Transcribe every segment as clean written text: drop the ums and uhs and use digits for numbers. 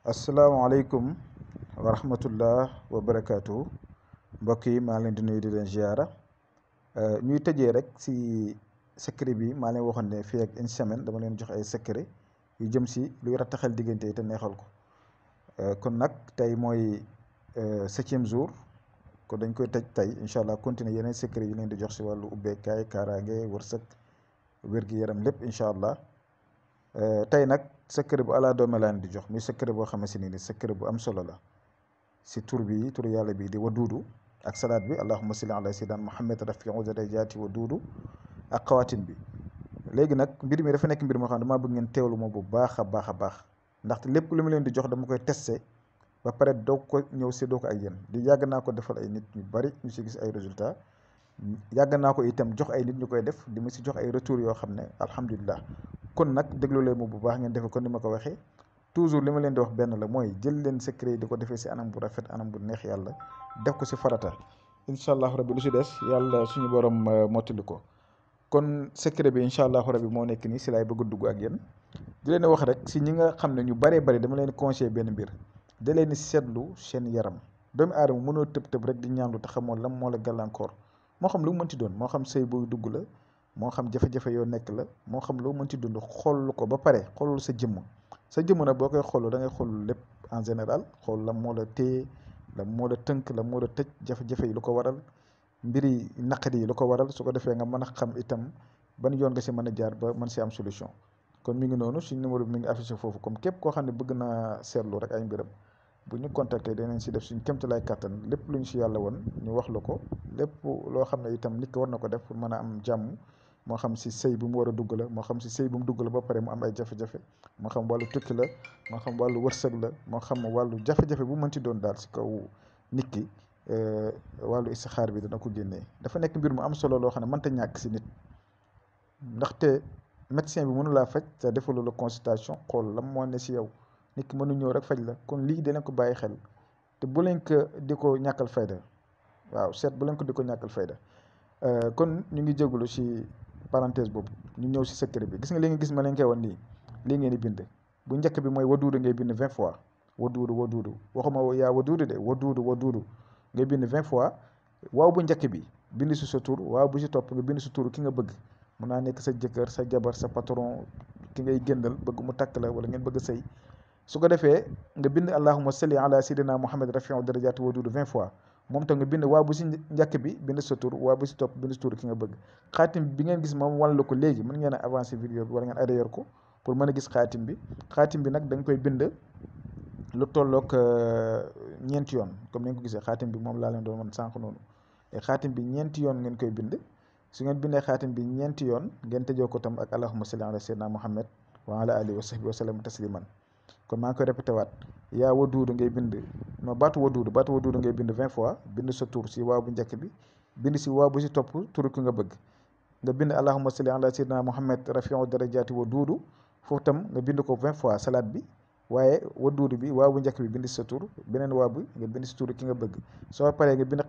asalaamaaleykum wa rahmatullah wa barakaatu mbokk yi maa leen di nuyu di leen ziara ñuy tëjee rek si secret bi maa leen waxoon ne fii ak une semaine dama leen jox ay secret yu jëm si luy rattaxal diggante yi te neexal ko kon nag tey mooy 7e jour kon dañ koy tëj tey incha allah continuer yeneen secret yi leen di jox si wàllu ubbeekaay kaaraange wërsëg wér-gi-yaram lépp incha allah tey nag secret bu ala doome laan di jox muy secret boo xamante ni secret bu am solo la si tur bi tur yàlla bi di waduudu ak salaat bi allahumma salli ala sayyidina muhammad rafiu darajaati waduudu ak xawaatin bi. léegi nag mbir mi dafa nekk mbir moo xam ne damaa bëgg ngeen teewlu ma bu baax a baax ndaxte lépp lu mu leen di jox dama koy testé ba pare doo ko ñëw séddoo ko ak yéen di yàgg naa ko defal ay nit ñu bari ñu si gis ay résultats yàgg naa ko itam jox ay nit ñu koy def di ma si jox ay retours yoo xam ne alhamdulilah. kon nag déglu leen mu bu baax ngeen defe kon ni ma ko waxee toujours li ma leen di wax benn la mooy jël leen secret yi di ko defee si anam bu rafet anam bu neex yàlla def ko si farata incha allahu rabbi lu si des yàlla suñu borom mottali ko. kon secret bi incha allahu rabbi moo nekk nii si laay bëgg a dugg ak yéen di leen wax rek si ñi nga xam ne ñu bëree bëri dama leen conseillé benn mbir da leen di seetlu seen yaram doomu aadama mënoo tëb rek di ñaanlu te xamoo lan moo la gàllankoor moo xam lu mu mënti doon moo xam sëy buy dugg la moo xam jafe-jafe yoo nekk la moo xam loo mënti dund xool ko ba pare xoolul sa jëmm nag boo koy xool da ngay xool lépp en général xool la moo la téye la moo la tënk la moo la tëj jafe-jafe yi lu ko waral mbiri naqari yi lu ko waral su ko defee nga mën a xam itam ban yoon nga si mën a jaar ba mën si am solution. kon mi ngi noonu suñ numéro bi mi ngi affiché foofu comme képp koo xam ne bëgg naa seetlu rek ay mbiram bu ñu contacté danañ si def suñ kéemtalaay kàttan lépp lu ñu si yàlla woon ñu wax la ko lépp loo xam ne itam nit ki war na ko def pour mën a am jàmm. moo xam si sëy bu mu war a dugg la moo xam si sëy bu mu dugg la ba pare mu am ay jafe-jafe moo xam wàllu tukki la moo xam wàllu wërsëg la moo xam wàllu jafe-jafe bu mënti doon daal si kaw nit ki wàllu istixaar bi dana ko génnee. dafa nekk mbir mu am solo loo xam ne mënta ñàkk si nit ndaxte médecin bi mënu laa faj te defalu la consultation xool lan moo ne si yow nit ki mënu ñëw rek faj la kon lii danañ ko bàyyi xel te bu leen ko di ko ñàkkal fayda waaw seet bu leen ko di ko ñàkkal fayda kon ñu ngi jégalu si parenthèse boobu ñu ñëw si secret bi gis nga li nga gis ma leen koy wan nii lii ngeen di bind bu njëkk bi mooy waduudu ngay bind 20 fois waduudu waxuma yaa waduudu de waduudu ngay bind 20 fois waaw bu njëkk bi bind si sa tur waaw bu si topp nga bind si tur ki nga bëgg mun naa nekk sa jëkkër sa jabar sa patron ki ngay génnal bëgg mu takk la wala ngeen bëgg sëy su ko defee nga bind allahumma salli ala sayyidina muhammad rafiu darajaati waduudu 20 fois moom tam nga bind waa bu si njëkk bi bind sa tur waa bu si topp bind sa tur ki nga bëgg xaatim bi ngeen gis moom wan la ko léegi mën ngeen a avancer vidéo bi wala ngeen arrière ko pour mën a gis xaatim bi nag da nga koy bind lu tollook 4 yoon comme ni nga ko gisee xaatim bi moom laa leen doon mën sànq noonu xaatim bi 4 yoon ngeen koy bind su ngeen bindee xaatim bi 4 yoon ngeen tëjoo ko tam ak allahumma salli ala sayyidina muhammad wa ala alihi wa sahbihi wa sallam tasliman kon maa ngi koy répété waat yaa waduudu ngay bind non baatu waduudu ngay bind 20 fois bind sa tur si waaw bu njëkk bi bind si waaw bu si topp tur ki nga bëgg nga bind allahumma salli ala sayyidina muhammad rafiu darajaati waduudu foofu tam nga bind ko 20 fois salaat bi waaye waduudu bi waaw bu njëkk bi bind si sa tur beneen waaw bi nga bind si tur ki nga bëgg soo paree nga bind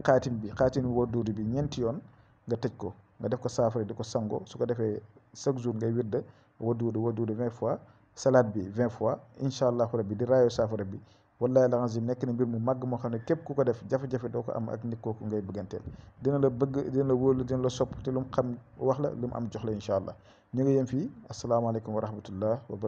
xaatim waduudu bi 4 yoon nga tëj ko nga def ko saafara di ko sango su ko defee chaque jour ngay wirda waduudu 20 fois salaat bi 20 fois incha allahu rabbi di raayoo saafara bi wallahi alazim nekk na mbir mu màgg moo xam ne képp ku ko def jafe-jafe doo ko am ak nit kooku ngay bëgganteel dina la bëgg dina la wóolu dina la sopp te lu mu xam wax la lu mu am jox la incha allah ñu ngi yem fii asalaamaaleykum wa rahmatullah wa barakatu